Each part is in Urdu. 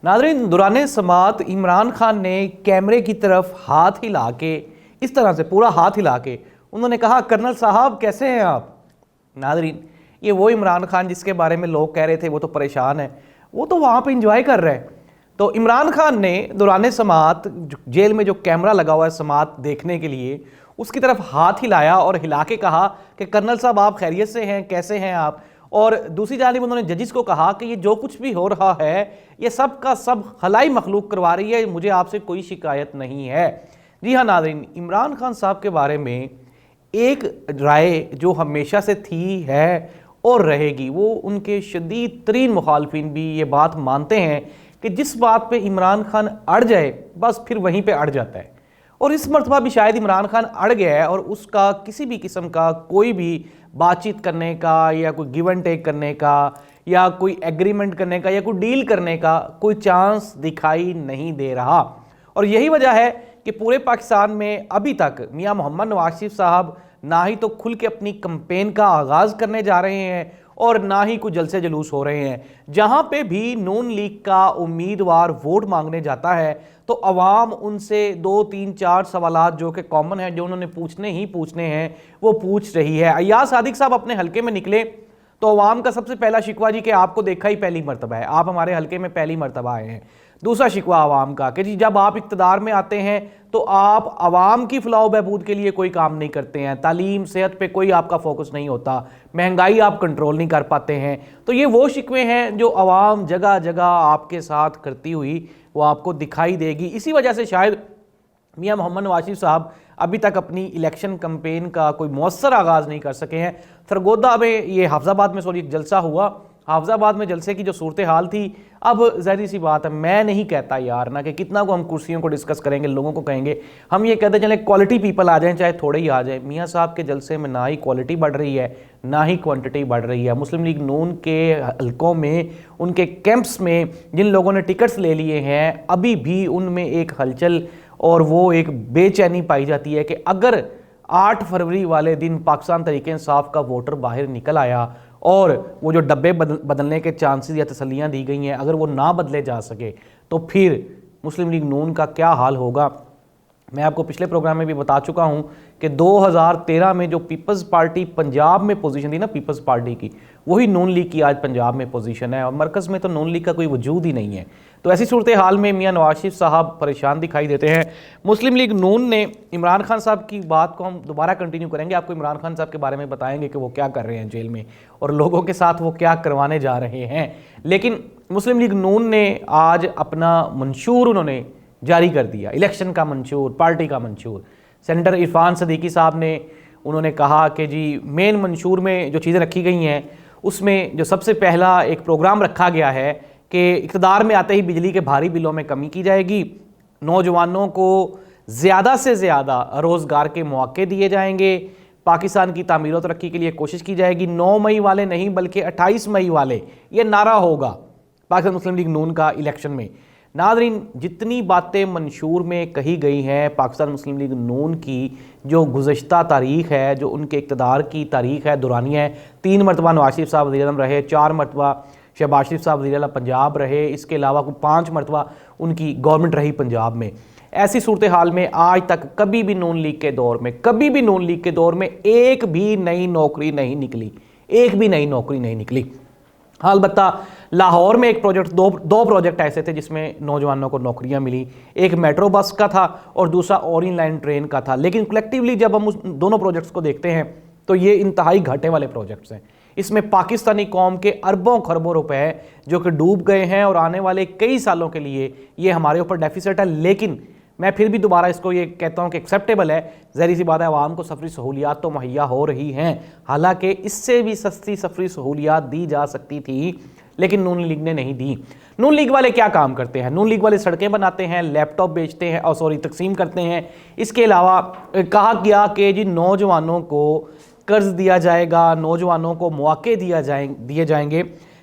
ناظرین، دوران سماعت عمران خان نے کیمرے کی طرف ہاتھ ہلا کے اس طرح سے پورا ہاتھ ہلا کے انہوں نے کہا کرنل صاحب کیسے ہیں آپ؟ ناظرین، یہ وہ عمران خان جس کے بارے میں لوگ کہہ رہے تھے وہ تو پریشان ہے، وہ تو وہاں پہ انجوائے کر رہے ہیں۔ تو عمران خان نے دوران سماعت جیل میں جو کیمرہ لگا ہوا ہے سماعت دیکھنے کے لیے، اس کی طرف ہاتھ ہلایا اور ہلا کے کہا کہ کرنل صاحب آپ خیریت سے ہیں، کیسے ہیں آپ؟ اور دوسری جانب انہوں نے ججز کو کہا کہ یہ جو کچھ بھی ہو رہا ہے یہ سب کا سب خلائی مخلوق کروا رہی ہے، مجھے آپ سے کوئی شکایت نہیں ہے۔ جی ہاں ناظرین، عمران خان صاحب کے بارے میں ایک رائے جو ہمیشہ سے تھی ہے اور رہے گی، وہ ان کے شدید ترین مخالفین بھی یہ بات مانتے ہیں کہ جس بات پہ عمران خان اڑ جائے بس پھر وہیں پہ اڑ جاتا ہے، اور اس مرتبہ بھی شاید عمران خان اڑ گیا ہے اور اس کا کسی بھی قسم کا کوئی بھی بات چیت کرنے کا یا کوئی گیو اینڈ ٹیک کرنے کا یا کوئی ایگریمنٹ کرنے کا یا کوئی ڈیل کرنے کا کوئی چانس دکھائی نہیں دے رہا۔ اور یہی وجہ ہے کہ پورے پاکستان میں ابھی تک میاں محمد نواز شریف صاحب نہ ہی تو کھل کے اپنی کمپین کا آغاز کرنے جا رہے ہیں اور نہ ہی کوئی جلسے جلوس ہو رہے ہیں۔ جہاں پہ بھی نون لیگ کا امیدوار ووٹ مانگنے جاتا ہے تو عوام ان سے 2 3 4 سوالات جو کہ کامن ہیں، جو انہوں نے پوچھنے ہیں وہ پوچھ رہی ہے۔ ایاز صادق صاحب اپنے حلقے میں نکلے تو عوام کا سب سے پہلا شکوہ جی کہ آپ کو دیکھا ہی پہلی مرتبہ ہے، آپ ہمارے حلقے میں پہلی مرتبہ آئے ہیں۔ دوسرا شکوہ عوام کا کہ جی جب آپ اقتدار میں آتے ہیں تو آپ عوام کی فلاح و بہبود کے لیے کوئی کام نہیں کرتے ہیں، تعلیم صحت پہ کوئی آپ کا فوکس نہیں ہوتا، مہنگائی آپ کنٹرول نہیں کر پاتے ہیں۔ تو یہ وہ شکوے ہیں جو عوام جگہ جگہ آپ کے ساتھ کرتی ہوئی وہ آپ کو دکھائی دے گی۔ اسی وجہ سے شاید میاں محمد نواز شریف صاحب ابھی تک اپنی الیکشن کمپین کا کوئی مؤثر آغاز نہیں کر سکے ہیں۔ سرگودا میں یہ حافظ آباد میں ایک جلسہ ہوا، حافظ آباد میں جلسے کی جو صورتحال تھی، اب ظاہری سی بات ہے، میں نہیں کہتا یار نا کہ کتنا کو ہم کرسیوں کو ڈسکس کریں گے، لوگوں کو کہیں گے، ہم یہ کہتے چلیں کوالٹی پیپل آ جائیں چاہے تھوڑے ہی آ جائیں۔ میاں صاحب کے جلسے میں نہ ہی کوالٹی بڑھ رہی ہے نہ ہی کوانٹٹی بڑھ رہی ہے۔ مسلم لیگ نون کے حلقوں میں، ان کے کیمپس میں جن لوگوں نے ٹکٹس لے لیے ہیں، ابھی بھی ان میں ایک ہلچل اور وہ ایک بے چینی پائی جاتی ہے کہ اگر 8 فروری والے دن پاکستان تحریک انصاف کا ووٹر باہر نکل آیا اور وہ جو ڈبے بدلنے کے چانسز یا تسلیاں دی گئی ہیں اگر وہ نہ بدلے جا سکے تو پھر مسلم لیگ نون کا کیا حال ہوگا۔ میں آپ کو پچھلے پروگرام میں بھی بتا چکا ہوں کہ 2013 میں جو پیپلز پارٹی پنجاب میں پوزیشن تھی نا پیپلز پارٹی کی، وہی نون لیگ کی آج پنجاب میں پوزیشن ہے، اور مرکز میں تو نون لیگ کا کوئی وجود ہی نہیں ہے۔ تو ایسی صورتحال میں میاں نواز شریف صاحب پریشان دکھائی دیتے ہیں۔ مسلم لیگ نون نے عمران خان صاحب کی بات کو ہم دوبارہ کنٹینیو کریں گے، آپ کو عمران خان صاحب کے بارے میں بتائیں گے کہ وہ کیا کر رہے ہیں جیل میں اور لوگوں کے ساتھ وہ کیا کروانے جا رہے ہیں۔ لیکن مسلم لیگ نون نے آج اپنا منشور انہوں نے جاری کر دیا، الیکشن کا منشور، پارٹی کا منشور۔ سینیٹر عرفان صدیقی صاحب نے انہوں نے کہا کہ جی مین منشور میں جو چیزیں رکھی گئی ہیں اس میں جو سب سے پہلا ایک پروگرام رکھا گیا ہے کہ اقتدار میں آتے ہی بجلی کے بھاری بلوں میں کمی کی جائے گی، نوجوانوں کو زیادہ سے زیادہ روزگار کے مواقع دیے جائیں گے، پاکستان کی تعمیر و ترقی کے لیے کوشش کی جائے گی۔ 9 مئی والے نہیں بلکہ 28 مئی والے یہ نعرہ ہوگا پاکستان مسلم لیگ نون کا الیکشن میں۔ ناظرین، جتنی باتیں منشور میں کہی گئی ہیں پاکستان مسلم لیگ نون کی جو گزشتہ تاریخ ہے، جو ان کے اقتدار کی تاریخ ہے، دورانیہ ہے، 3 مرتبہ نواز شریف صاحب وزیر اعظم رہے، 4 مرتبہ شہباز شریف صاحب وزیر اعلیٰ پنجاب رہے، اس کے علاوہ 5 مرتبہ ان کی گورنمنٹ رہی پنجاب میں۔ ایسی صورتحال میں آج تک کبھی بھی نون لیگ کے دور میں ایک بھی نئی نوکری نہیں نکلی۔ ہاں البتہ لاہور میں ایک پروجیکٹ، دو پروجیکٹ ایسے تھے جس میں نوجوانوں کو نوکریاں ملی، ایک میٹرو بس کا تھا اور دوسرا اورین لائن ٹرین کا تھا۔ لیکن کلیکٹیولی جب ہم اس دونوں پروجیکٹس کو دیکھتے ہیں تو یہ انتہائی گھاٹے والے پروجیکٹس ہیں۔ اس میں پاکستانی قوم کے اربوں خربوں روپے جو کہ ڈوب گئے ہیں اور آنے والے کئی سالوں کے لیے یہ ہمارے اوپر ڈیفیسٹ ہے۔ لیکن میں پھر بھی دوبارہ اس کو یہ کہتا ہوں کہ ایکسیپٹیبل ہے، ظاہری سی بات ہے عوام کو سفری سہولیات تو مہیا ہو رہی ہیں، حالانکہ اس سے بھی سستی سفری سہولیات دی جا سکتی تھی لیکن نون لیگ نے نہیں دی۔ نون لیگ والے کیا کام کرتے ہیں؟ نون لیگ والے سڑکیں بناتے ہیں، لیپ ٹاپ بیچتے ہیں تقسیم کرتے ہیں۔ اس کے علاوہ کہا گیا کہ جی نوجوانوں کو قرض دیا جائے گا، نوجوانوں کو مواقع دیے جائیں گے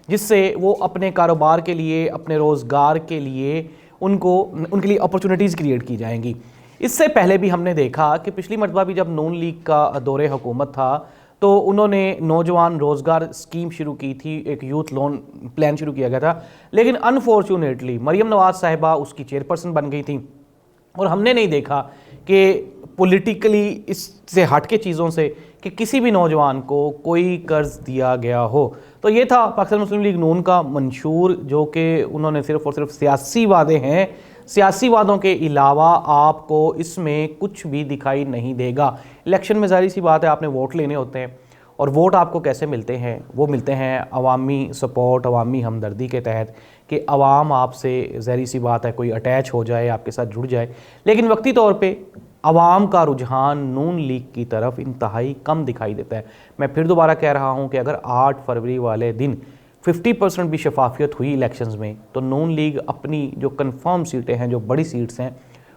جس سے وہ اپنے کاروبار کے لیے، اپنے روزگار کے لیے ان کے لیے اپرچونٹیز کریٹ کی جائیں گی۔ اس سے پہلے بھی ہم نے دیکھا کہ پچھلی مرتبہ بھی جب نون لیگ کا دور حکومت تھا تو انہوں نے نوجوان روزگار اسکیم شروع کی تھی، ایک یوتھ لون پلان شروع کیا گیا تھا، لیکن انفارچونیٹلی مریم نواز صاحبہ اس کی چیئرپرسن بن گئی تھیں، اور ہم نے نہیں دیکھا کہ پولیٹیکلی اس سے ہٹ کے چیزوں سے کہ کسی بھی نوجوان کو کوئی قرض دیا گیا ہو۔ تو یہ تھا پاکستان مسلم لیگ نون کا منشور، جو کہ انہوں نے صرف اور صرف سیاسی وعدے ہیں، سیاسی وعدوں کے علاوہ آپ کو اس میں کچھ بھی دکھائی نہیں دے گا۔ الیکشن میں ظاہر سی بات ہے آپ نے ووٹ لینے ہوتے ہیں، اور ووٹ آپ کو کیسے ملتے ہیں؟ وہ ملتے ہیں عوامی سپورٹ، عوامی ہمدردی کے تحت، کہ عوام آپ سے ظاہر سی بات ہے کوئی اٹیچ ہو جائے، آپ کے ساتھ جڑ جائے۔ لیکن وقتی طور پہ عوام کا رجحان نون لیگ کی طرف انتہائی کم دکھائی دیتا ہے۔ میں پھر دوبارہ کہہ رہا ہوں کہ اگر 8 فروری والے دن 50% بھی شفافیت ہوئی الیکشنز میں، تو نون لیگ اپنی جو کنفرم سیٹیں ہیں، جو بڑی سیٹس ہیں،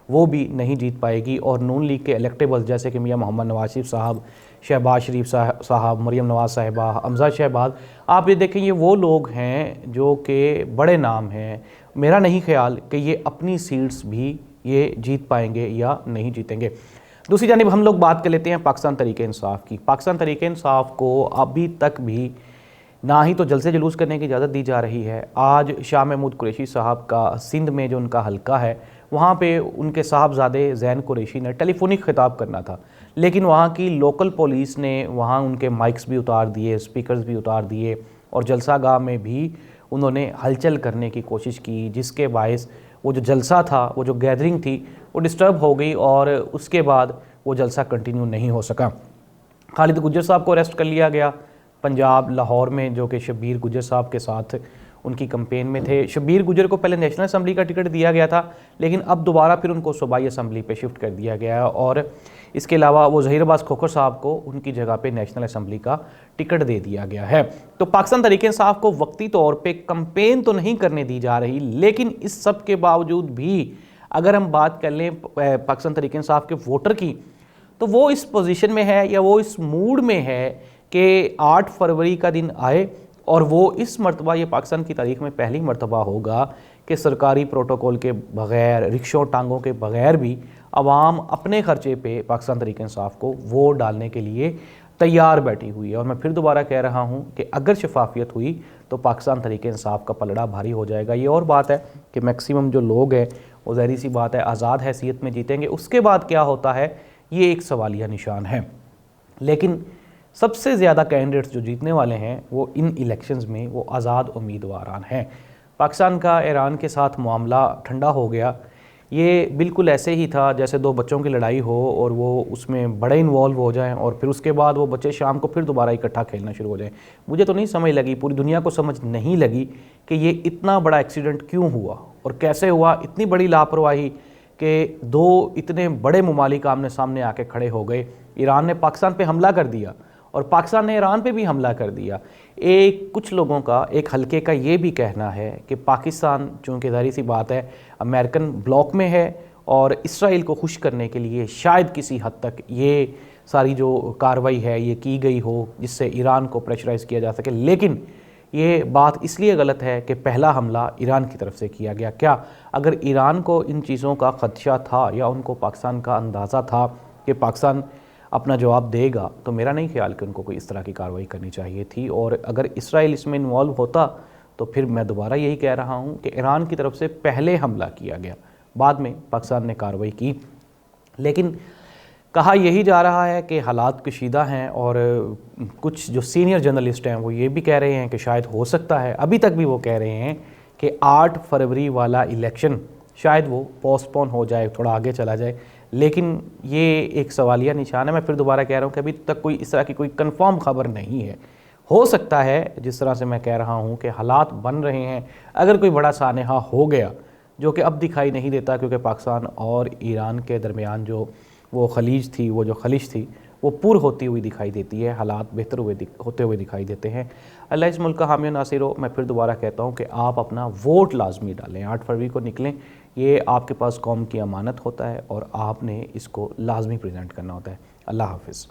وہ بھی نہیں جیت پائے گی، اور نون لیگ کے الیکٹیبلز جیسے کہ میاں محمد نواز شریف صاحب، شہباز شریف صاحب، مریم نواز صاحبہ، حمزہ شہباز، آپ یہ دیکھیں یہ وہ لوگ ہیں جو کہ بڑے نام ہیں۔ میرا نہیں خیال کہ یہ اپنی سیٹس بھی یہ جیت پائیں گے یا نہیں جیتیں گے۔ دوسری جانب ہم لوگ بات کر لیتے ہیں پاکستان تحریک انصاف کی۔ پاکستان تحریک انصاف کو ابھی تک بھی نہ ہی تو جلسے جلوس کرنے کی اجازت دی جا رہی ہے۔ آج شاہ محمود قریشی صاحب کا سندھ میں جو ان کا حلقہ ہے، وہاں پہ ان کے صاحبزادے زین قریشی نے ٹیلی فونک خطاب کرنا تھا، لیکن وہاں کی لوکل پولیس نے وہاں ان کے مائکس بھی اتار دیے، سپیکرز بھی اتار دیے، اور جلسہ گاہ میں بھی انہوں نے ہلچل کرنے کی کوشش کی، جس کے باعث وہ جو جلسہ تھا، وہ جو گیدرنگ تھی، وہ ڈسٹرب ہو گئی، اور اس کے بعد وہ جلسہ کنٹینیو نہیں ہو سکا۔ خالد گجر صاحب کو اریسٹ کر لیا گیا پنجاب لاہور میں، جو کہ شبیر گجر صاحب کے ساتھ ان کی کمپین میں تھے۔ شبیر گجر کو پہلے نیشنل اسمبلی کا ٹکٹ دیا گیا تھا، لیکن اب دوبارہ پھر ان کو صوبائی اسمبلی پہ شفٹ کر دیا گیا ہے، اور اس کے علاوہ وہ ظہیر عباس کھوکھر صاحب کو ان کی جگہ پہ نیشنل اسمبلی کا ٹکٹ دے دیا گیا ہے۔ تو پاکستان تحریک انصاف کو وقتی طور پہ کمپین تو نہیں کرنے دی جا رہی، لیکن اس سب کے باوجود بھی اگر ہم بات کر لیں پاکستان تحریک انصاف کے ووٹر کی، تو وہ اس پوزیشن میں ہے یا وہ اس موڈ میں ہے کہ 8 فروری کا دن آئے، اور وہ اس مرتبہ یہ پاکستان کی تاریخ میں پہلی مرتبہ ہوگا کہ سرکاری پروٹوکول کے بغیر، رکشوں ٹانگوں کے بغیر بھی عوام اپنے خرچے پہ پاکستان تحریک انصاف کو ووٹ ڈالنے کے لیے تیار بیٹھی ہوئی ہے۔ اور میں پھر دوبارہ کہہ رہا ہوں کہ اگر شفافیت ہوئی تو پاکستان تحریک انصاف کا پلڑا بھاری ہو جائے گا۔ یہ اور بات ہے کہ میکسیمم جو لوگ ہیں وہ ظاہری سی بات ہے آزاد حیثیت میں جیتیں گے، اس کے بعد کیا ہوتا ہے یہ ایک سوالیہ نشان ہے۔ لیکن سب سے زیادہ کینڈیڈیٹس جو جیتنے والے ہیں وہ ان الیکشنز میں وہ آزاد امیدواران ہیں۔ پاکستان کا ایران کے ساتھ معاملہ ٹھنڈا ہو گیا، یہ بالکل ایسے ہی تھا جیسے 2 بچوں کی لڑائی ہو اور وہ اس میں بڑے انوالو ہو جائیں، اور پھر اس کے بعد وہ بچے شام کو پھر دوبارہ اکٹھا کھیلنا شروع ہو جائیں۔ مجھے تو نہیں سمجھ لگی، پوری دنیا کو سمجھ نہیں لگی کہ یہ اتنا بڑا ایکسیڈنٹ کیوں ہوا اور کیسے ہوا۔ اتنی بڑی لاپرواہی کہ 2 اتنے بڑے ممالک آمنے سامنے آ کے کھڑے ہو گئے۔ ایران نے پاکستان پہ حملہ کر دیا اور پاکستان نے ایران پہ بھی حملہ کر دیا۔ کچھ لوگوں کا، ایک حلقے کا یہ بھی کہنا ہے کہ پاکستان چونکہ ظاہری سی بات ہے امریکن بلاک میں ہے، اور اسرائیل کو خوش کرنے کے لیے شاید کسی حد تک یہ ساری جو کارروائی ہے یہ کی گئی ہو، جس سے ایران کو پریشرائز کیا جا سکے۔ لیکن یہ بات اس لیے غلط ہے کہ پہلا حملہ ایران کی طرف سے کیا گیا۔ کیا اگر ایران کو ان چیزوں کا خدشہ تھا یا ان کو پاکستان کا اندازہ تھا کہ پاکستان اپنا جواب دے گا، تو میرا نہیں خیال کہ ان کو کوئی اس طرح کی کارروائی کرنی چاہیے تھی۔ اور اگر اسرائیل اس میں انوالو ہوتا تو پھر میں دوبارہ یہی کہہ رہا ہوں کہ ایران کی طرف سے پہلے حملہ کیا گیا، بعد میں پاکستان نے کارروائی کی۔ لیکن کہا یہی جا رہا ہے کہ حالات کشیدہ ہیں، اور کچھ جو سینئر جرنلسٹ ہیں وہ یہ بھی کہہ رہے ہیں کہ شاید ہو سکتا ہے، ابھی تک بھی وہ کہہ رہے ہیں کہ 8 فروری والا الیکشن شاید وہ پوسٹ پون ہو جائے، تھوڑا آگے چلا جائے۔ لیکن یہ ایک سوالیہ نشان ہے۔ میں پھر دوبارہ کہہ رہا ہوں کہ ابھی تک کوئی اس طرح کی کوئی کنفرم خبر نہیں ہے۔ ہو سکتا ہے جس طرح سے میں کہہ رہا ہوں کہ حالات بن رہے ہیں، اگر کوئی بڑا سانحہ ہو گیا جو کہ اب دکھائی نہیں دیتا، کیونکہ پاکستان اور ایران کے درمیان جو وہ خلیج تھی، وہ جو خلیج تھی وہ پر ہوتی ہوئی دکھائی دیتی ہے، حالات بہتر ہوتے ہوئے دکھائی دیتے ہیں۔ اللہ اس ملک کا حامی و ناصر ہو۔ میں پھر دوبارہ کہتا ہوں کہ آپ اپنا ووٹ لازمی ڈالیں، 8 فروری کو نکلیں، یہ آپ کے پاس قوم کی امانت ہوتا ہے اور آپ نے اس کو لازمی پریزنٹ کرنا ہوتا ہے۔ اللہ حافظ۔